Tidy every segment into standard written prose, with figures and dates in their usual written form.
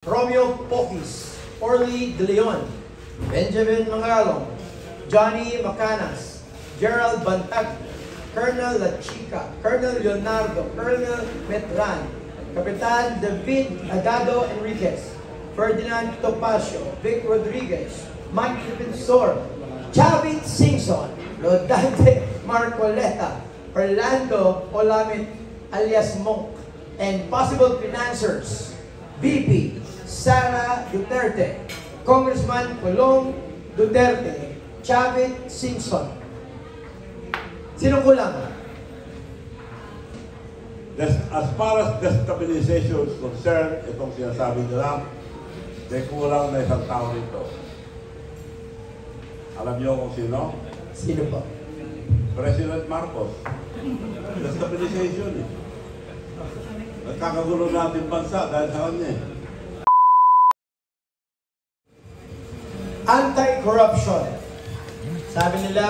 Romeo Pokis, Orly De Leon, Benjamin Mangalong, Johnny Macanas, Gerald Bantag, Colonel La Chica, Colonel Leonardo, Colonel Metran, Kapitan David Adado Enriquez, Ferdinand Topacio, Vic Rodriguez, Mike Defensor, Chavit Singson, Rodante Marcoleta, Orlando Olamit alias Monk, and possible financiers, VP Sara Duterte, Congressman Colong Duterte, Chavit Singson. Sino kulang? As far as destabilization is concerned, itong sinasabi nila, may kulang na isang tao rito. Alam niyo kung sino? Sino po? President Marcos. Destabilization eh. Nagkakagulo natin bansa dahil sa kanya eh. Anti-corruption. Sabi nila,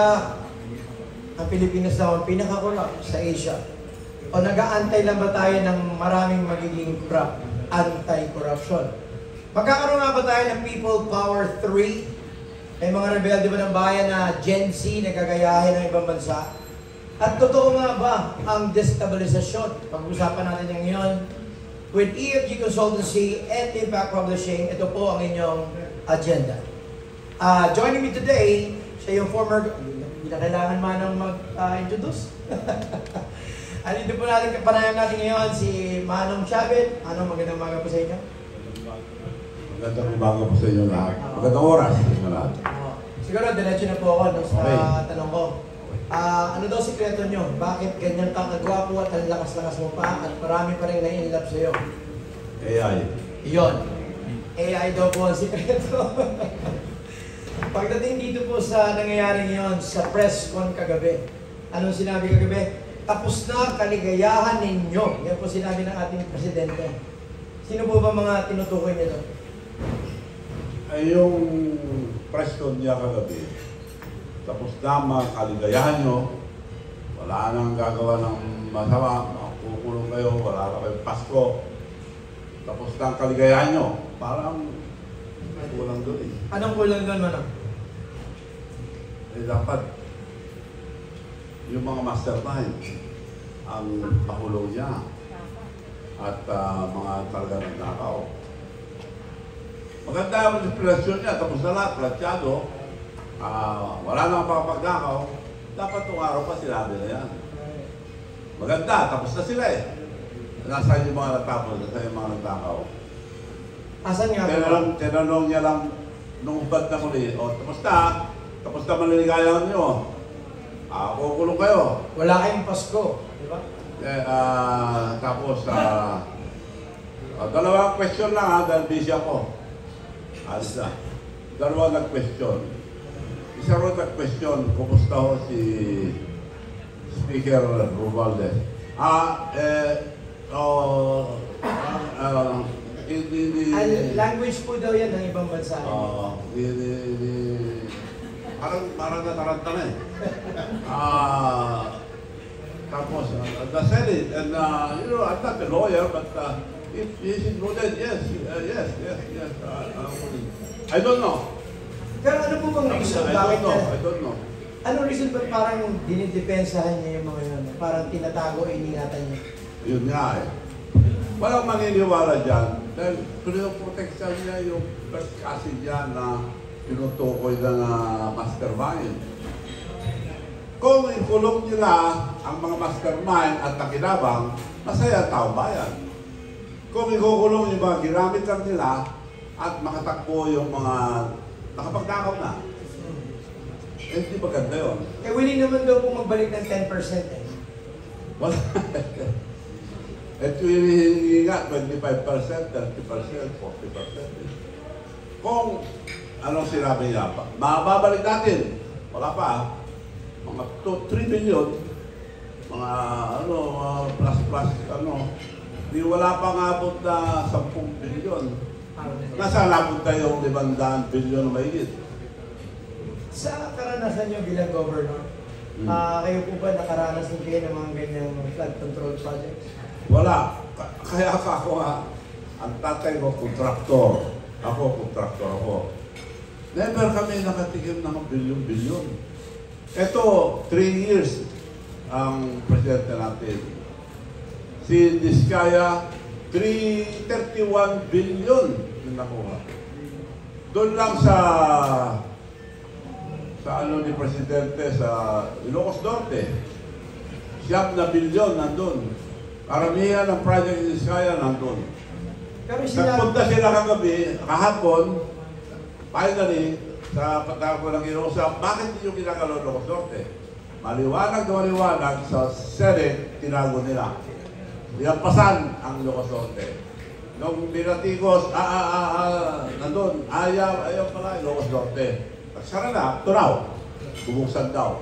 ang Pilipinas daw ang pinaka-corrupt sa Asia. O nag-aantay lang ba tayo ng maraming magiging corrupt? Anti-corruption. Magkakaroon nga ba tayo ng People Power 3? May mga rebelde ba ng bayan na Gen Z na gagayahin ng ibang bansa? At totoo nga ba ang destabilisasyon? Pag-usapan natin yung ngayon with EFG Consultancy and Impact Publishing. Ito po ang inyong agenda. Joining me today, siya yung former, hindi na kailangan manang mag-introduce. Andito po natin, panayam natin ngayon si Manong Chavit. Manong, magandang umaga po sa inyo. Magandang umaga po sa inyo lahat. Magandang oras sa inyo lahat. Siguro, diretso na po ako sa tanong ko. Ano daw sikreto nyo? Bakit ganyan ka kagwapo at ang lakas-lakas mo pa at marami pa rin na-inlove sa'yo? AI. Iyon. AI daw po ang sikreto. Pagdating dito po sa nangyayari ngayon sa press con kagabi, anong sinabi kagabi? Tapos na kaligayahan ninyo. Yan po sinabi ng ating presidente. Sino po ba mga tinutukoy niya doon? Ay yung press con niya kagabi, tapos na mga kaligayahan nyo, wala nang gagawa ng masama, makukulong kayo, wala na kayong Pasko, tapos na ang kaligayahan nyo, parang kulang doon eh. Anong kulang doon, Manong? Eh dapat, yung mga mastermind, ang pahulong niya, at mga talaga nagnakaw. Maganda ang manipulation niya, tapos na lahat, platsyado, wala nang papagnakaw, dapat itong araw pa sinabi na yan. Maganda, tapos na sila eh. Nasaan yung mga natapos, nasaan yung mga nagnakaw. Asan nga po? Tinanong niya lang nung ubad na muli, tapos na maliligayahan niyo. Kukulong kayo. Wala kayong Pasko, di ba? Tapos, dalawang question lang ha, dahil busy ako. Alis na. Dalawang nag-question. Isa rin nag-question, kumusta ho si Speaker Romualdez? Language po daw yan ng ibang bansa. Parang nataranta na eh. Tapos, the Senate, and you know, I'm not a lawyer, but if he's included, yes. I don't know. Pero ano po bang reason? I don't know. Anong reason ba't parang dinidepensahan niya yung mga yun? Parang tinatago, iningatan niya? Yun nga eh. Walang maniniwala dyan. Dahil pinoproteksyon niya yung first cousin niya na tinutukoy ng mastermind. Kung ikulong nila ang mga mastermind at nakinabang, masaya ang taong bayan. Kung ikukulong yung mga ginamit lang nila at makatakbo yung mga nakapagnakaw na, eh, hindi maganda yun. Eh, willing naman daw po magbalik ng 10% eh. Wala. At yung hinihingi nga, 25%, 30%, 40%. Kung anong sinabi niya pa, mababalik natin. Wala pa. Mga 3 billion, mga plus, di wala pa nga abot na 10 billion. Nasaan napunta yung 500 billion na mahigit? Sa karanasan niyo bilang governor, kayo po ba nakaranas din kayo ng mga ganyang flood control projects? Wala. Kaya ako Ang tatay ko, kontraktor. Ako, kontraktor ako. Never kami nakatikim ng bilyon-bilyon. Ito, 3 years ang presidente natin. Si Diskaya, 331 billion yung nakuha. Doon lang sa ano ni Presidente sa Ilocos Norte, 7 billion nandun. Karamihan ng project ni Diskaya nandun. Pero Nagpunta sila kagabi, kahapon, finally, sa pagkakaroon ng Ilocos, bakit hindi yung kinakalo Ilocos Norte? Maliwanag na maliwanag sa Senate, tinago nila. Nilampasan ang Ilocos Norte. Nung binatigos, nandun, ayaw pala Ilocos Norte. Nagsara na, tunaw, bubuksan daw.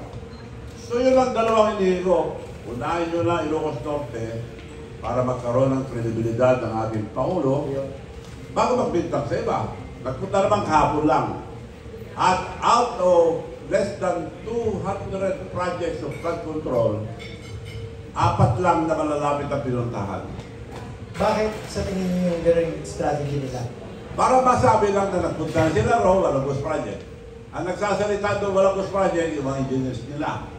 So yun ang dalawang inihin ko. Unahin nyo na Ilocos Norte para magkaroon ng kredibilidad ng ating Pangulo bago magbintang sa iba. Nagpunta naman kahapon lang. At out of less than 200 projects of flood control, 4 lang na malalapit ang pinuntahan. Bakit sa tingin niyo yung gano'ng strategy nila? Para masabi lang na nagpunta na sila raw, walang ghost project. Ang nagsasalita doon, walang ghost project, yung mga engineers nila.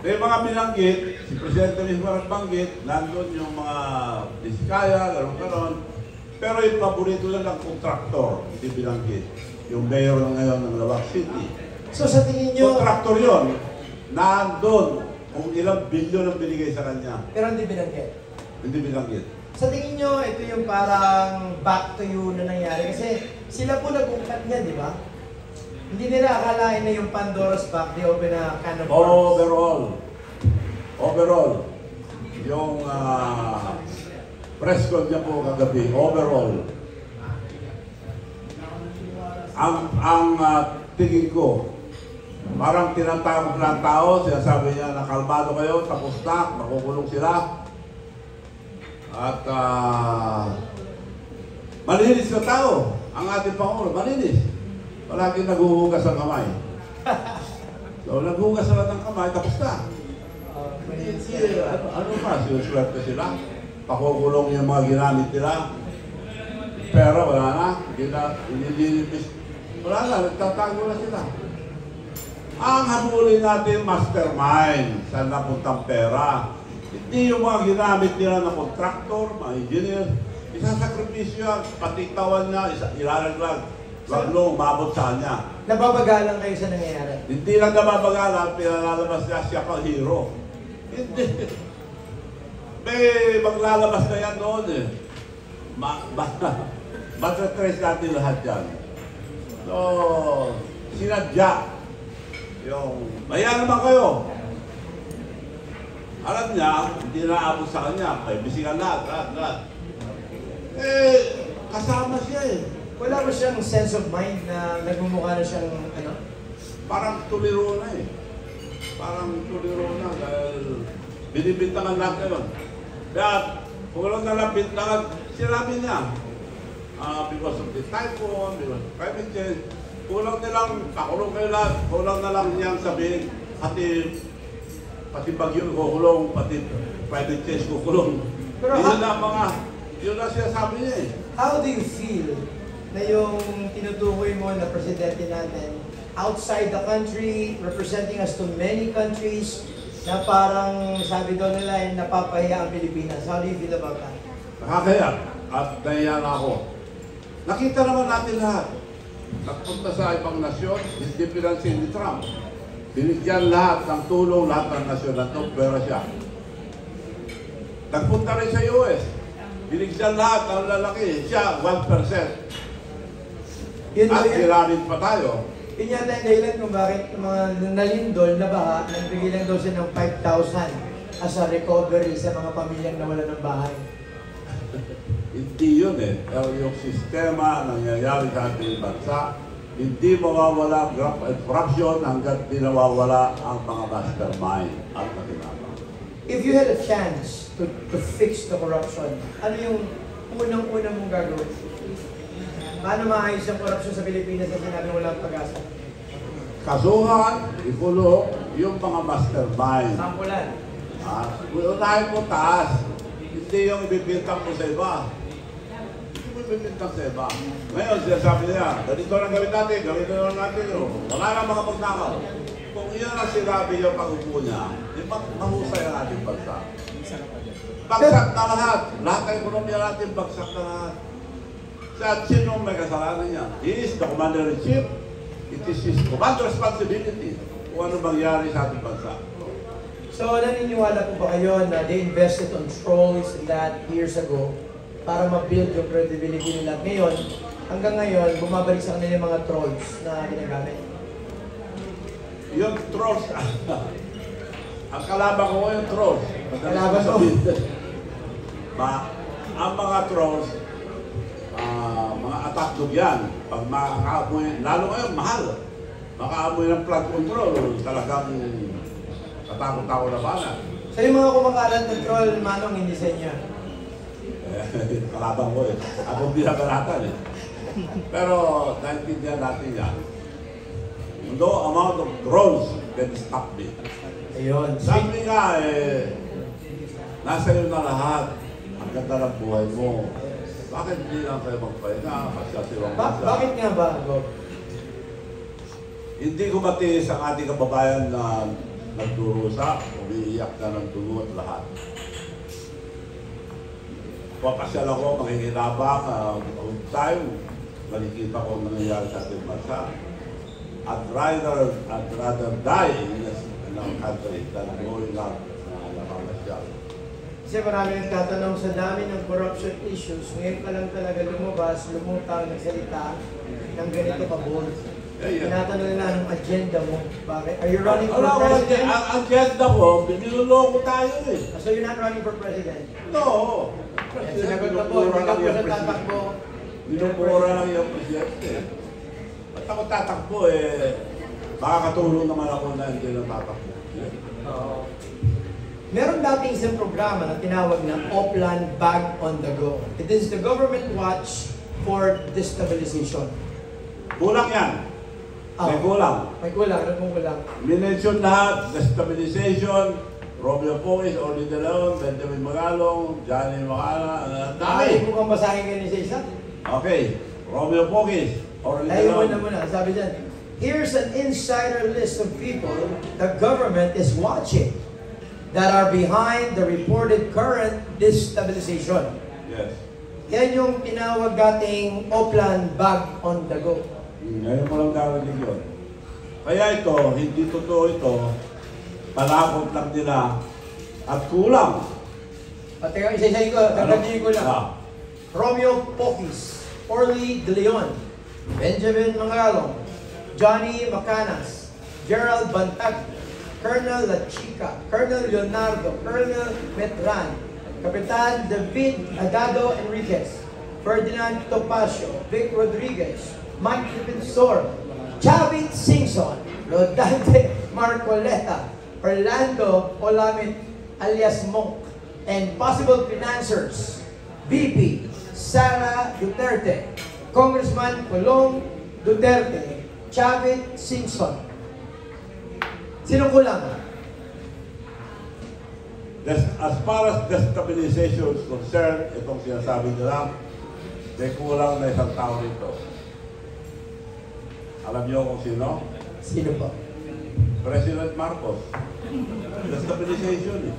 May mga binanggit, si Presidente mismo nagbanggit, nandun yung mga Diskaya, gano'n-gano'n. Pero yung paborito lang ng kontraktor, hindi binanggit. Yung mayor na ngayon ng Lawak City. So sa tingin niyo... Kontraktor yun, nandun kung ilang bilyon ang binigay sa kanya. Pero hindi binanggit. Hindi binanggit. Sa tingin nyo, ito yung parang back to you na nangyari. Kasi sila po nag-ungkat niya, di ba? Hindi nila akalain na yung Pandora's box, they open a can of worms. Overall, yung press con niya po kagabi, overall, ang tingin ko, parang tinatawag ng tao, sinasabi niya na kalmado kayo, tapos na, makukulong sila. At malinis na tao, ang ating Pangulo, malinis. Palagi naghuhugas ang kamay. So naghuhugas sila ng kamay, tapos na. Ano pa, sinuswerte sila? Pakukulong yung mga ginamit nila. Pero wala na, wala na, nagtatago na sila. Ang habulin natin, mastermind, saan napuntang pera. Hindi yung mga ginamit nila na kontraktor, mga engineer, isasakripisyo yan, pati tawan niya, ilalaglag. Wag nung umabot sa kanya. Nababagalan kayo sa nangyayari? Hindi lang nababagalan, pinalalabas niya siya kang hero. Hindi. May maglalabas na yan noon eh. Matatrace natin lahat yan. So, sinadya. Yung, maya naman kayo. Alam niya, hindi na-abot sa kanya. Kaya bisigan lahat. Eh, kasama siya eh. Wala ba siyang sense of mind na nagmumukha na siyang ano? Parang tuliro na eh. Parang tuliro na dahil binibintangan lahat ngayon. Kaya, kung walang nalang bintangan, sinabi niya, because of the typhoon, because of climate change, kulang nilang, pakulong kayo lahat, kulang na lang niyang sabihin, pati bagyo kukulong, pati climate change kukulong. Pero yun na siya sabi niya eh. How do you feel na yung tinutukoy mo na presidente natin outside the country, representing us to many countries, na parang sabi daw nila ay napapahiya ang Pilipinas. How do you feel about that? Nakakaya at nahiya na ako. Nakita naman natin lahat. Nagpunta sa ibang nasyon, hindi pinansin ni Trump. Binigyan lahat ng tulong, lahat ng nasyon na ito, pero siya. Nagpunta rin sa US. Binigyan lahat ng lalaki, siya 1%. At kiranin pa tayo. Yun yata yung dahilan kung bakit mga nalindol na baha, nagbigay lang daw siya ng 5,000 as a recovery sa mga pamilyang nawala ng bahay. Hindi yun eh. Pero yung sistema nangyayari sa ating bansa, hindi mawawala graft and corruption hanggat di nawawala ang mga mastermind at makinabang. If you had a chance to fix the corruption, ano yung unang-unang mong gagawin? Paano maayos ang korupsyon sa Pilipinas na sinabi walang pag-asa? Kasuhan, ikulo, yung mga mastermind. Sampulan. Unahin mo taas. Hindi yung ibibintang mo sa iba. lumilintang sa iba. Ngayon, sinasabi niya, ganito lang gawin natin, ganito lang natin. Wala nang mga pagnakaw. Kung iyan ang sinabi niya pag-upo niya, di ba mahusay ang ating bansa? Bagsak na lahat. Lahat ng ekonomiya natin, bagsak na lahat. At sino may kasalanan niya? He is the commander-in-chief. It is his command responsibility kung ano mangyari sa ating bansa. So, naniniwala po ba kayo na they invested on trolls that years ago para ma-build yung credibility nila? Ngayon, hanggang ngayon, bumabalik sa kanila yung mga trolls na ginagamit. Yung trolls, ang kalaban ko yung trolls. Kalaban mo? Ang mga trolls, mga attack dog yan. Pag makaamoy, lalo ngayon, mahal. Makaamoy ng flood control, talagang katakot-takot na bana. So, yung mga kumakalat ng troll, Manong, hindi sa inyo. Kalaban ko eh. Akong binabalatan eh. Pero, naintindihan natin yan. No amount of trolls can stop me. Ayun. Sabi nga eh, nasa iyo na lahat. Ang ganda ng buhay mo. Bakit hindi lang kayo magpahinga? Bakit nga ba, Bob? Hindi ko matiis ang ating kababayan na nagdurusa, umiiyak na ng dugo at lahat. Papasyal ako, makikinabang, all time, nakikita ko ang nangyayari sa ating bansa. I'd rather die in a country than going out na namamasyal. Kasi marami nagtatanong sa dami ng corruption issues, ngayon ka lang talaga lumabas, lumutang, nagsalita ng ganito ka-bold. Tinatanong nila anong agenda mo. Bakit? Are you running for president? Ang agenda ko, biniloloko tayo eh. So you're not running for president? No. Sinagot na po, hindi ka po sa tatakbo. Binumura lang yung presidente. Ba't ako tatakbo eh? Makakatulong naman ako na hindi na tatakbo. Oo. Meron dating isang programa na tinawag na Oplan Bag on the Go. It is the government watch for destabilization. Kulang yan. May kulang. May kulang. Ano pong kulang? Minention lahat, destabilization, Romeo Poes, Orly De Leon, Benjamin Magalong, Johnny Macala, Ay, kung kang basahin kayo ni isa. Okay. Romeo Poes, Orly De Tayo Leon. muna. Sabi dyan, here's an insider list of people the government is watching that are behind the reported current destabilization. Yes. Yan yung tinawag dating Oplan Bag on the Go. Ngayon ko lang narinig yun. Kaya ito, hindi totoo ito, palakot lang nila at kulang. At teka, isa-isahin ko, dagdagihin ko lang. Romeo Poes, Orly De Leon, Benjamin Mangalong, Johnny Macanas, Gerald Bantag, Colonel La Chica, Colonel Leonardo, Colonel Metran, Kapitan David Adado Enriquez, Ferdinand Topacio, Vic Rodriguez, Mike Defensor, Chavit Singson, Rodante Marcoleta, Orlando Olamit alias Monk, and possible financiers, VP Sara Duterte, Congressman Colong Duterte, Chavit Singson. Sino kulang? As far as destabilization is concerned, itong sinasabi nila, may kulang na isang tao dito. Alam niyo kung sino? Sino ba? President Marcos. Destabilization eh.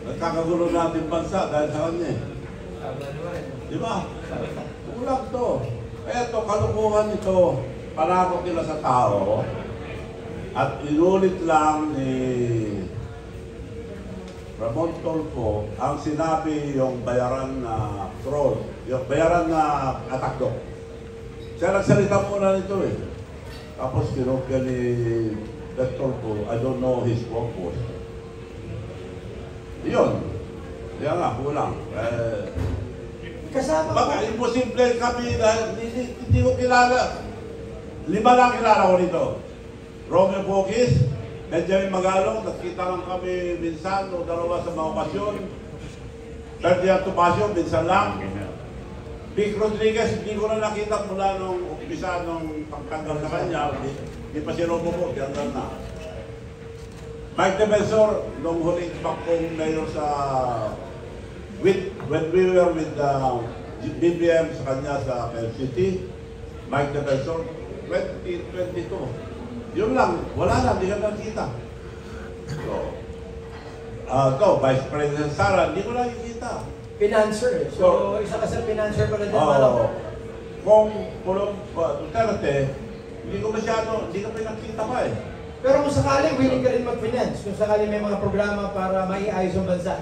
Nagkakagulo natin bansa dahil sa kanya eh. Di ba? Kulang to. Kaya ito, kalukuhan ito, panakot nila sa tao. At inulit lang ni Ramon Tulfo ang sinabi yung bayaran na troll, yung bayaran na attack dog. Siya nagsalita muna nito eh. Tapos kinopya ni Tulfo, I don't know his purpose. Yun. Yan nga, kulang. Kasama Baka imposible kami dahil hindi ko kilala. 5 lang kilala ko nito. Romeo Poes, Benjamin Magalong, nakita lang kami minsan o dalawa sa mga okasyon. Ferdinand Topacio, minsan lang. Vic Rodriguez, hindi ko na nakita mula nung umpisa nung pagtanggal sa kanya. Hindi pa si Robo po, tiyandal na. Mike Defensor, nung huling bakong mayor sa when we were with BBM sa kanya sa LCT, Mike Defensor, 2022. Yun lang, wala na, hindi ka nakikita. So, Vice President Sara, hindi ko nakikita. Financer eh. So, isa ka sa financer ko na din, Manong. Kung Duterte, hindi ka pinakita pa eh. Pero kung sakali, willing ka rin mag-finance. Kung sakali may mga programa para maiayos ang bansa.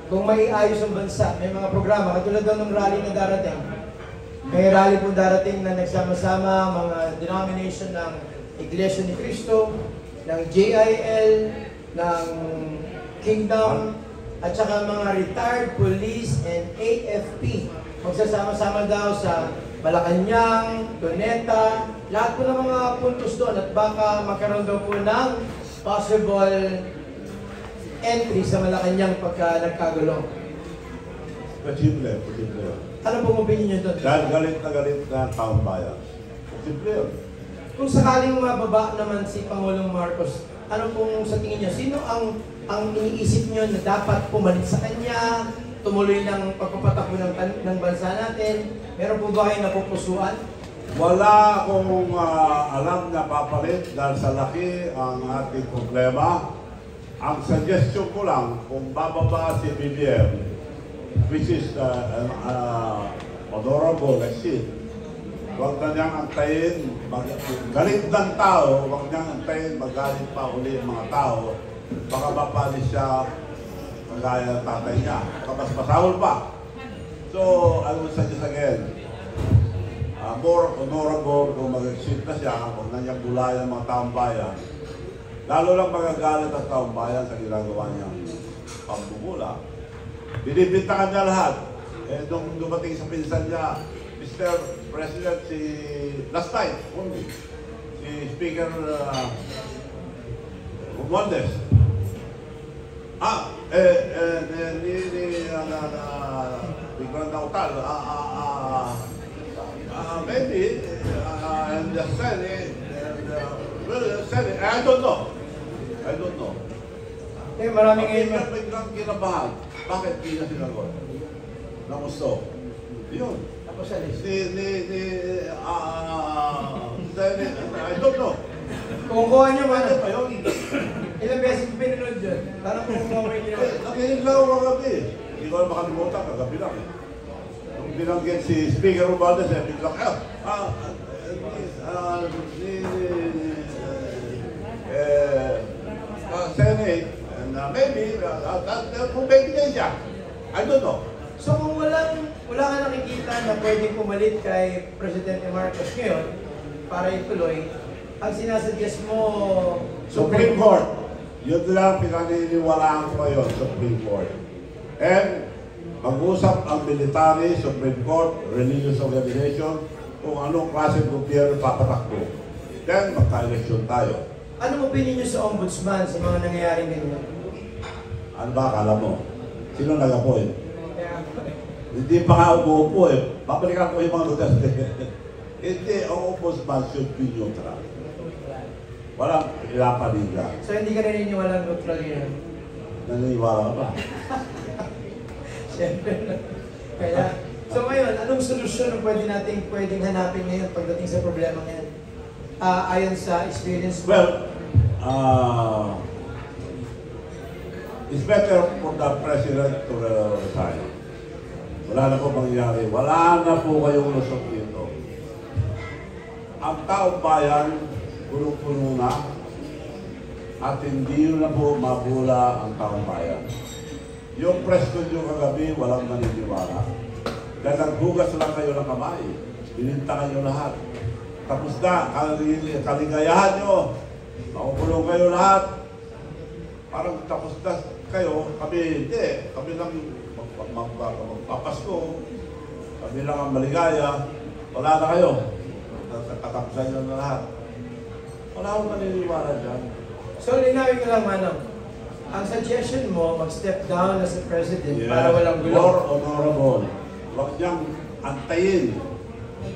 Kung maiayos ang bansa, may mga programa. Katulad daw ng rally na darating. May rally po darating na nagsama-sama mga denomination ng Iglesia ni Cristo, ng JIL, ng Kingdom, at saka mga retired police and AFP. Magsasama-sama daw sa Malacanang, Doneta, lahat po ng mga puntos doon at baka magkaroon daw po ng possible entry sa Malacanang pagka nagkagulong. Posible. Ano pong opinion niyo doon? Dahil galit na taong bayan. Posible yun. Kung sakaling mababa naman si Pangulong Marcos, ano pong sa tingin niyo? Sino ang iniisip niyo na dapat pumalit sa kanya, tumuloy ng pagpapatakbo ng bansa natin? Meron po ba kayo napupusuan? Wala akong alam na papalit dahil sa laki ang ating problema. Ang suggestion ko lang, kung bababa si BBM, which is honorable exit, huwag na niyang antayin, galit ng tao, huwag niyang antayin, magalit pa uli ang mga tao, baka mapalis siya kagaya ng tatay niya, baka mas masahol pa. So, I would suggest again, more honorable kung mag-exit na siya, huwag na niyang gulayan ang mga taong bayan. Lalo lang magagalit ang taong bayan sa ginagawa niyang pambubula. Binibintangan niya lahat. Nung dumating sa pinsan niya, Mr. President, last night only, si Speaker Romualdez. Biglang nautal. Maybe, and the Senate, I don't know. Marami ngayon. Biglang kinabahan. Bakit di na sinagot? Na gusto. Yun. Tapos alis. I don't know. Kumukuha niyo man. Ano pa yun? Ilang beses ko pinunod dyan. Parang kumukuha niyo. Nakinig lang ako kagabi. Hindi ko na makalimutan. Kagabi lang eh. Nung binanggit si Speaker Romualdez, biglang, Senate, maybe, kung maybe na siya. I don't know. So kung wala ka nakikita na pwedeng pumalit kay Presidente Marcos ngayon para ituloy, ang sinasuggest mo, Supreme Court. Yun lang pinaniniwalaan ko ngayon, Supreme Court. And mag-usap ang military, Supreme Court, religious organization, kung anong klase ng gobyerno papatakbo. Then magka-election tayo. Anong opinion niyo sa ombudsman sa mga nangyayaring ganyan? Ano ba akala mo? Sino nag-appoint? Hindi pa nga umuupo eh. Babalikan ko yung mga Duterte. Hindi, ang ombudsman should be neutral. Walang ilapaniga. So hindi ka naniniwala ng neutral yun? Naniniwala ka ba? Siyempre. Kaya, so ngayon, anong solusyon ang pwedeng hanapin ngayon pagdating sa problema ngayon? Ayon sa experience mo? Well, it's better for the President to resign. Wala na po mangyayari. Wala na po kayong lusot dito. Ang taong bayan, punong-puno na, at hindi na po mabula ang taong bayan. Yung press con yung kagabi, walang maniniwala. Dahil naghugas lang kayo ng kamay. Binintangan nyo lahat. Tapos na, kaligayahan nyo. Makukulong kayo lahat. Parang tapos na kayo, kami hindi. Kami lang magpapasko. Kami lang ang maligaya. Wala na kayo. Tatapusan nyo na lahat. Wala akong maniniwala dyan. So, linawin ko lang, Manong. Ang suggestion mo, mag-step down as a president para walang gulo. More honorable. Huwag niyang antayin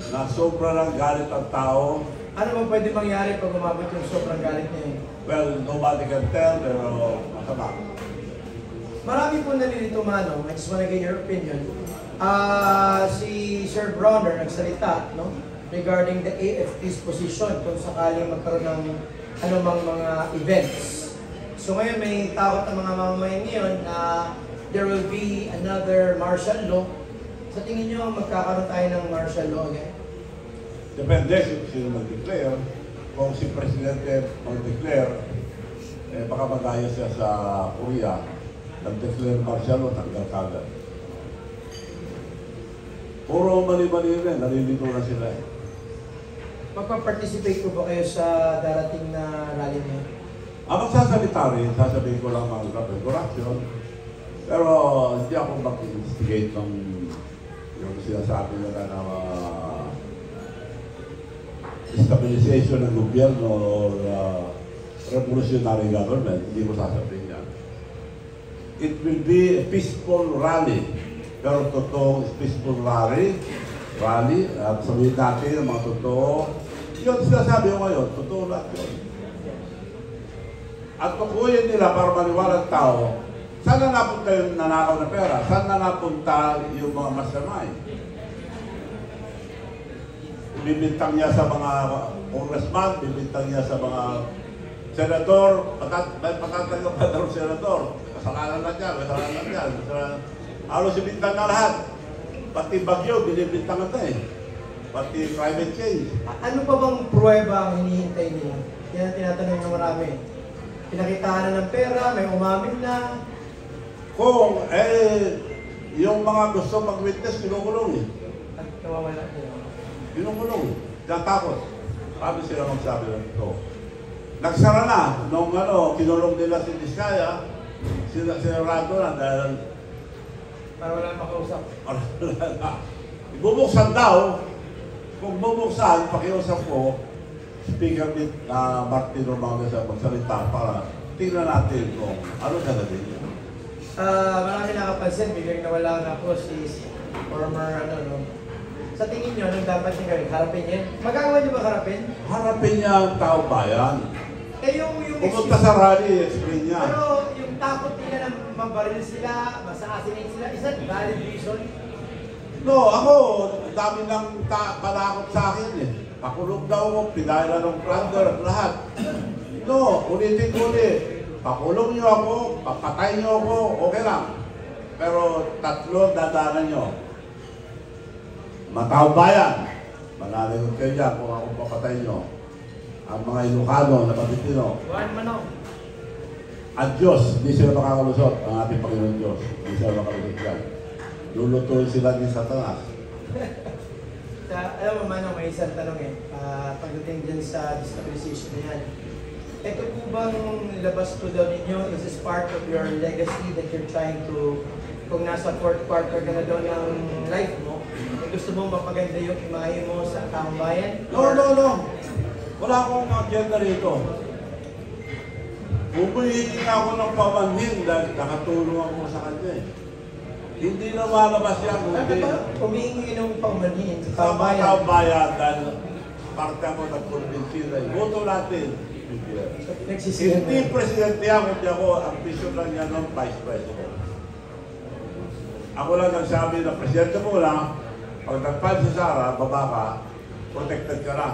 na sobra lang galit ang tao. Ano bang pwede mangyari pag umabot yung sobrang galit niya? Well, nobody can tell, pero masama. Marami po nalilito, Manong. I just wanna get your opinion. Si Sir Bronner nagsalita, no? Regarding the AFP's position kung sakaling magkaroon ng anumang mga events. So ngayon may takot ng mga mamamayan ngayon na there will be another martial law. Sa tingin nyo, magkakaroon tayo ng martial law again? Depende kung sino mag-declare. Kung si Presidente mag-declare, baka magaya siya sa Korea, nag-declare martial law, tanggal kagad. Puro mali-mali rin, nalilito na sila. Magpa-participate po ba kayo sa darating na rally niyo? Ang magsasalita rin, sasabihin ko lang mga corruption, pero hindi ako mag-instigate ng yung sinasabi nila na stabilization ng gobyerno or revolutionary government, hindi mo sasabihin yan. It will be a peaceful rally. Pero totoong peaceful rally, at sabihin natin ang mga totoo, yun sinasabi ko ngayon, totoo lahat yun. At tukuyin nila para maniwala ang tao, saan na napunta yung nanakaw na pera? Saan na napunta yung mga mastermind? Bibintang niya sa mga congressman, bibintang niya sa mga senador, patatayo pa daw senador. Kasalanan lang yan, kasalanan lang yan. Halos ibintang na lahat. Pati bagyo, binibintang na eh. Pati climate change. Ano pa bang pruweba ang hinihintay nila? Yan ang tinatanong ng marami. Pinakitaan na ng pera, may umamin na. Kung, yung mga gusto mag-witness, kinukulong eh. At nawawala nila. Kinukulong eh. Tapos, sabi sila magsabi ng ito. Nagsara na, nung kinulong nila si Diskaya, sinarado na dahil para wala nang makausap. Bubuksan daw, kung bubuksan, pakiusap ko, Speaker Martin Romualdez sa magsalita para tingnan natin kung ano sasabihin niya. Marami nakapansin, biglang nawala na po si former Sa tingin nyo, anong dapat niya gawin? Harapin niya? Magagawa niyo ba harapin? Harapin niya ang tao bayan. Yung Pumunta sa rally, explain niya. Pero yung takot nila na mabaril sila, masasinin sila, isang valid reason? No, ako, dami nang palakot sa akin eh. Pakulog daw ako, pinahila ng plunder, lahat. No, ulitin ko ulit. Pakulong niyo ako, papatay niyo ako, okay lang. Pero tatlo dadanan niyo. Matao bayan. Mananagot kayo dyan kung ako papatay niyo. Ang mga Ilocano na Pilipino. Juan Manong. At Diyos, hindi sila makakalusot. Ang ating Panginoon Diyos, hindi sila makalusot dyan. Lulutuin sila ni Satanas. Alam mo Manong, may isang tanong pagdating dyan sa destabilization na yan. Ito po bang labas po daw ninyo? Is this part of your legacy that you're trying to, kung nasa fourth quarter ka na daw ng life mo, gusto mong mapaganda yung imahe mo sa taong bayan? No. Wala akong agenda rito. Bumihigin ako ng pamanhin dahil nakatulong ako sa kanya eh. Hindi na malabas yan. Humihingi ng pamanhin sa Sa taong mga bayan? taong bayan dahil parte ako nag-convince na boto natin. Nagsisihan Hindi presidente ako, hindi ako, ang vision lang niya ng vice president. Ako lang nagsabi na presidente mo lang, pag nag-file si Sara, baba ka, protected ka na.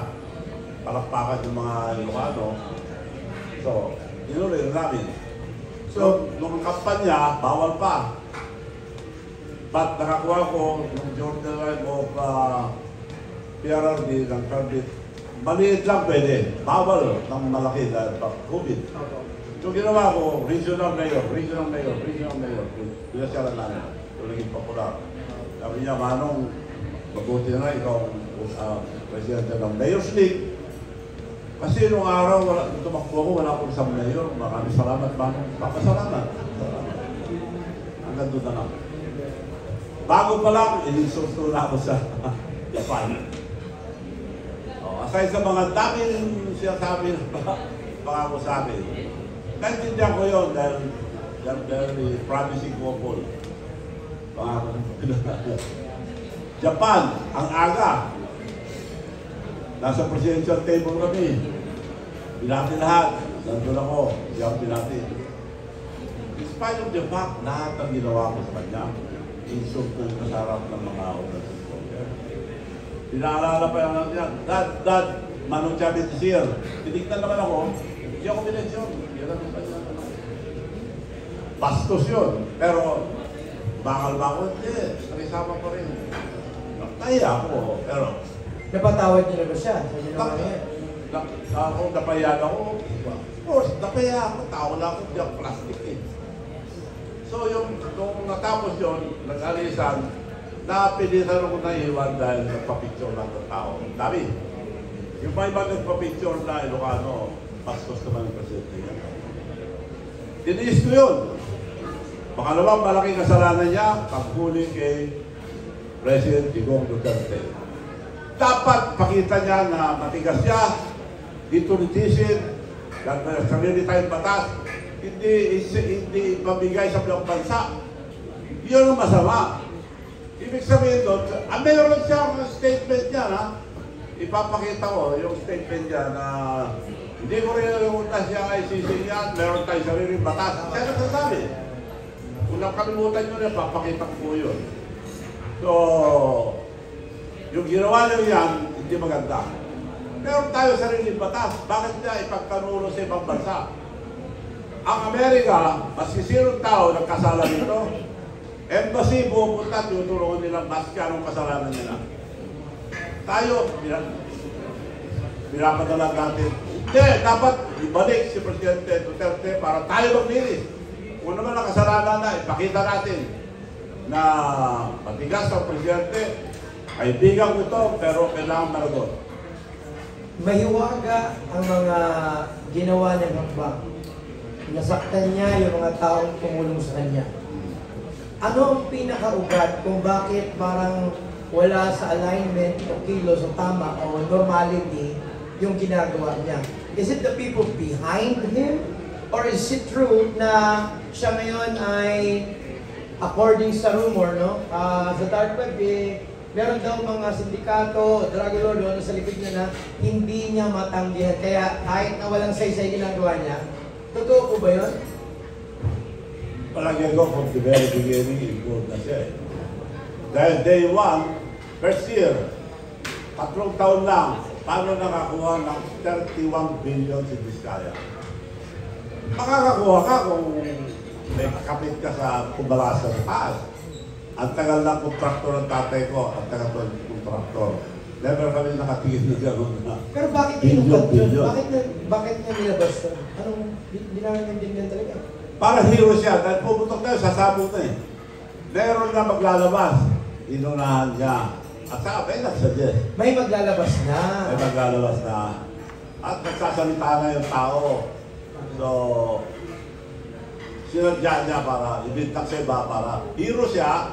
Palakpakan yung mga Ilocano. So, inulit namin. So, nung kampanya, bawal pa. But nakakuha ko ng journal of PRRD ng credit. Maliit lang pwede. Bawal ng malaki dahil pa COVID. So ginawa ko, regional mayor. Pinasyalan namin. So naging popular. Sabi niya, Manong, mabuti na ikaw presidente ng Mayor's League. Kasi nung araw, tumakbo ako, wala akong isang mayor. Maraming salamat, Manong. Salamat. Hanggang doon na lang. Bago pa lang, inisurso na ako sa Japan. Aside sa mga daming sinasabi na pangako sa akin, naintindihan ko yun dahil very promising couple. Pangako Japan, ang aga. Nasa presidential table kami. Pinati lahat. Nandun ako. Siyang pinati. In spite of the fact, lahat ang ginawa ko sa kanya. insult ng kasarap ng mga oras. Pinaalala pa yan niya, Dad, Manong Chavez Sir, tinignan naman ako, hindi ako binensyon. Yan ang kanya. Bastos yun. Pero, bakal ba ako? Hindi. Narisama ko rin. Nakaya ako, pero... Napatawad niyo na ba siya sa ginawa niya? Ako, napayaan ako. Of course, napayaan ako. Tao na ako, di ako plastic eh. So, nung natapos yun, nag-alisan, napilitan ako na iwan dahil nagpa-picture lang ng tao. Dami. Yung may iba nagpa-picture na Ilocano, bastos naman yung presidente niya. Tiniis ko yun. Pangalawang malaking kasalanan niya, paghuli kay President Digong Duterte. Dapat pakita niya na matigas siya, dito nitisin, dahil may sarili tayong batas, hindi mabigay sa buong bansa. Yun ang masama. Ibig sabihin doon, meron siyang statement niya na, ipapakita ko yung statement niya na hindi ko rin yung na siya ay sisingyan, meron tayong sariling batas. Siya nagsasabi. Kung nakalimutan nyo na, papakita ko po yun. So, yung ginawa nyo yan, hindi maganda. Meron tayo sariling batas. Bakit niya ipagkanulo sa ibang bansa? Ang Amerika, maski sinong tao nagkasala nito, embassy pupunta, tutulungan nilang maski anong kasalanan nila. Tayo, pinapadala natin. Hindi, dapat ibalik si Presidente Duterte para tayo maglinis. Kung naman ang kasalanan na, ipakita natin na matigas ang Presidente, kaibigan ko ito, pero kailangan maragot. Mahiwaga ang mga ginawa niyang hakbang. Nasaktan niya yung mga taong tumulong sa kanya. Ano ang pinakaugat kung bakit parang wala sa alignment o kilos o tama o normality yung ginagawa niya? Is it the people behind him? Or is it true na siya ngayon ay, according sa rumor, no? Sa dark web, meron daw mga sindikato, drug lord, ano sa likod niya na hindi niya matanggihan. Kaya kahit na walang saysay ginagawa niya, totoo po ba yun? Palagay ko from the very beginning, involved na siya eh. Dahil day one, first year, 3 taon lang, paano nakakuha ng 31 billion si Vizcaya? Makakakuha ka kung may kapit ka sa kubalasa ng taas. Ang tagal ng kontraktor ng tatay ko, ang tagal ng kontraktor. Never kami nakatingin na gano'n na. Pero bakit Billion, yun? billion. Bakit niya nilabas yun? Anong, di namin nandingan talaga? Para hero siya, dahil puputok tayo, sasabog na eh. Meron na maglalabas. Inunahan niya. At sabi, nagsuggest. May maglalabas na. May maglalabas na. At nagsasalita na yung tao. So, sinadya niya para ibintang sa iba para hero siya,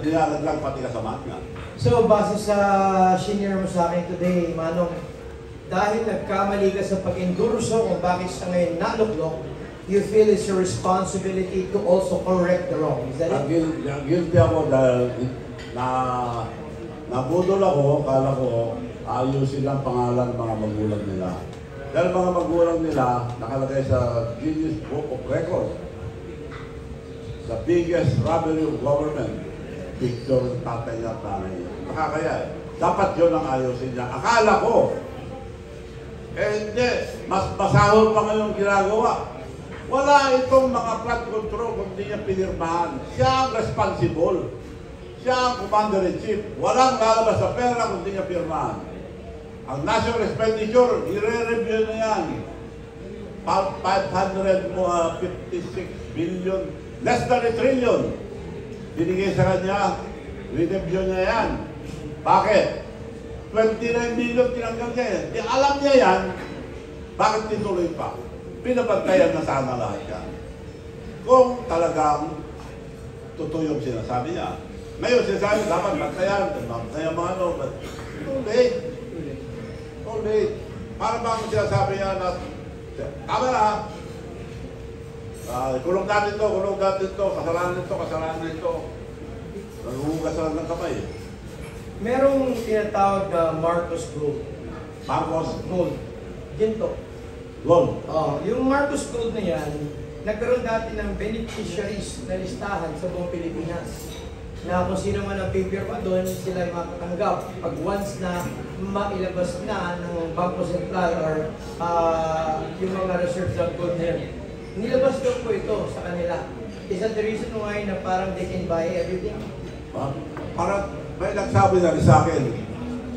dinalaglag pati kasama niya. So, base sa senior mo sa akin today, Manong, dahil nagkamali ka sa pag-endurso kung bakit siya ngayon naluklok, you feel it's your responsibility to also correct the wrong. Is that it? Guilty ako dahil nabudol ako, kala ko ayusin lang pangalan ng mga magulang nila. Dahil mga magulang nila nakalagay sa Guinness Book of Records. The biggest robbery of government. Picture ng tatay niya at nanay niya. Nakakaya eh. Dapat yun ang ayusin niya. Akala ko, hindi, mas masahol pa ngayong ginagawa. Wala itong mga flood control kung hindi niya pinirmahan. Siya ang responsible. Siya ang commander-in-chief. Walang lalabas sa pera kung hindi niya pirmahan. Ang national expenditure, i-re-review na yan. 556 billion, less than a trillion. Binigay sa kanya, re-review niya yan. Bakit? 29 million tinanggal niya yan. Di alam niya yan, bakit tituloy pa? Pinabantayan na sana lahat yan. Kung talagang totoo yung sinasabi niya. Ngayon sinasabi, dapat bantayan, bantayan mga ano, but too late. Too late. Para bang sinasabi niya na, tama na, kulong natin to, kasalanan nito. Naguhugas lang ng kamay. Merong tinatawag na Marcos Gold. Marcos Gold. Ginto. Gold. Yung Marcos Gold na yan, nagkaroon dati ng beneficiaries na listahan sa buong Pilipinas. Na kung sino man ang pipirma doon, sila ay makatanggap. Pag once na mailabas na ng Bangko Sentral or yung mga reserves of gold na yun. Nilabas daw po ito sa kanila. Is that the reason why na parang they can buy everything? Parang may nagsabi na rin sa akin,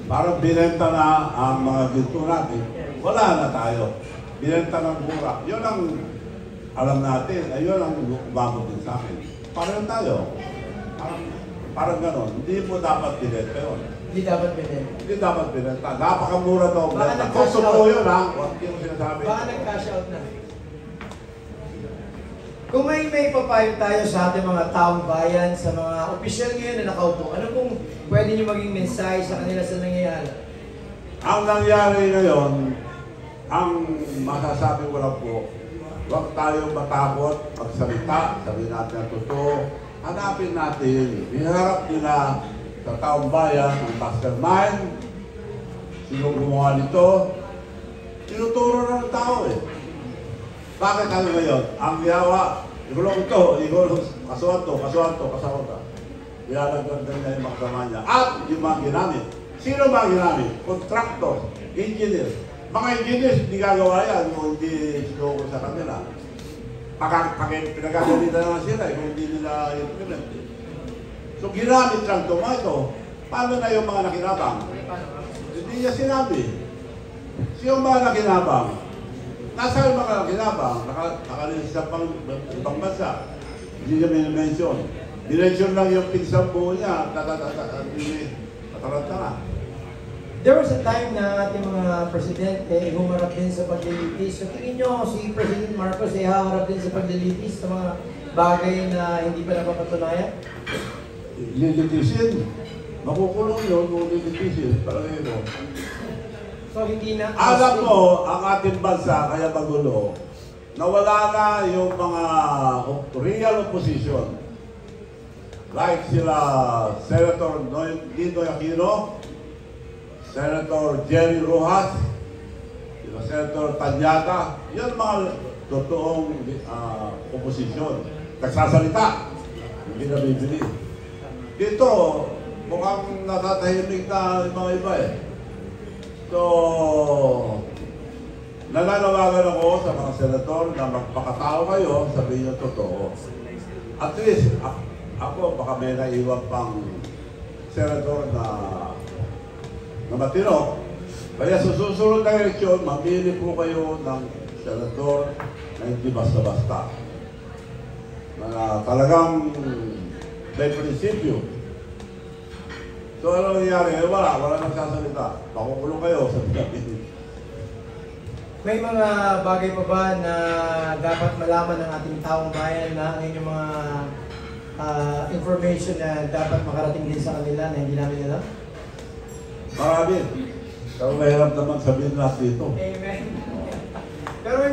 parang binenta na ang mga ginto natin. Wala na tayo. Binenta ng mura. Yun ang alam natin. Ayun ang umabot din sa akin. Parang tayo. Parang gano'n. Hindi mo dapat binenta yun. Hindi dapat binenta. Hindi dapat binenta. Napakamura daw. Baka nag-cash Gusto out. mo yun ha. Hindi mo sinasabi. Baka nag-cash out na. Kung may papayo tayo sa ating mga taong bayan, sa mga opisyal ngayon na nakaupo, ano pong pwede nyo maging mensahe sa kanila sa nangyayari? Ang nangyari ngayon, ang masasabi ko lang po, huwag tayong matakot, magsalita, sabihin natin ang totoo, hanapin natin, iharap nila sa taong bayan, ang mastermind, sino gumawa nito, tinuturo na ng tao eh. Bakit kami ngayon? Ang yawa, igulong ito, igulong, kasuhan to. Ilalagdag na yung magdama niya. At yung mga ginamit. Sino mga ginamit? Contractors, engineers. Mga engineers, hindi gagawa yan kung hindi sinuko sa kanila. Pinagagalitan naman sila kung hindi nila implement. So ginamit lang ito. Paano na yung mga nakinabang? Hindi niya sinabi. Sino mga nakinabang? Nasa yung mga nakinabang, nakalinis sa ibang bansa. Hindi niya minimension. Dimension lang yung pinsang buo niya, tataranta na. There was a time na ating mga presidente humarap din sa paglilitis. So tingin nyo si President Marcos ay haharap din sa paglilitis sa mga bagay na hindi pa napapatunayan? Lilitisin. Makukulong yun kung lilitisin. Parang ito. So hindi na... Alam mo, ang ating bansa, kaya magulo, nawala na yung mga real opposition. Like sila Senator Nino Aquino, Senator Jerry Rojas, sila Senator Tanyata, yan mga totoong opposition. Nagsasalita, hindi na bibili. Dito, mukhang natatahimik na yung mga iba eh. So, nananawagan ako sa mga senator na magpakatao kayo, sabihin nyo totoo. At least, ako baka may naiwan pang senator na matino. Kaya sa susunod na eleksyon, mamili po kayo ng senator na hindi basta-basta. Na talagang may prinsipyo. So ano nangyari? Wala nagsasalita. Pakukulong kayo sa pagkakin. May mga bagay pa ba na dapat malaman ng ating taong bayan na ang inyong mga information na dapat makarating din sa kanila na hindi namin alam? Marami. Pero mahirap naman sabihin lahat dito. Amen. Pero may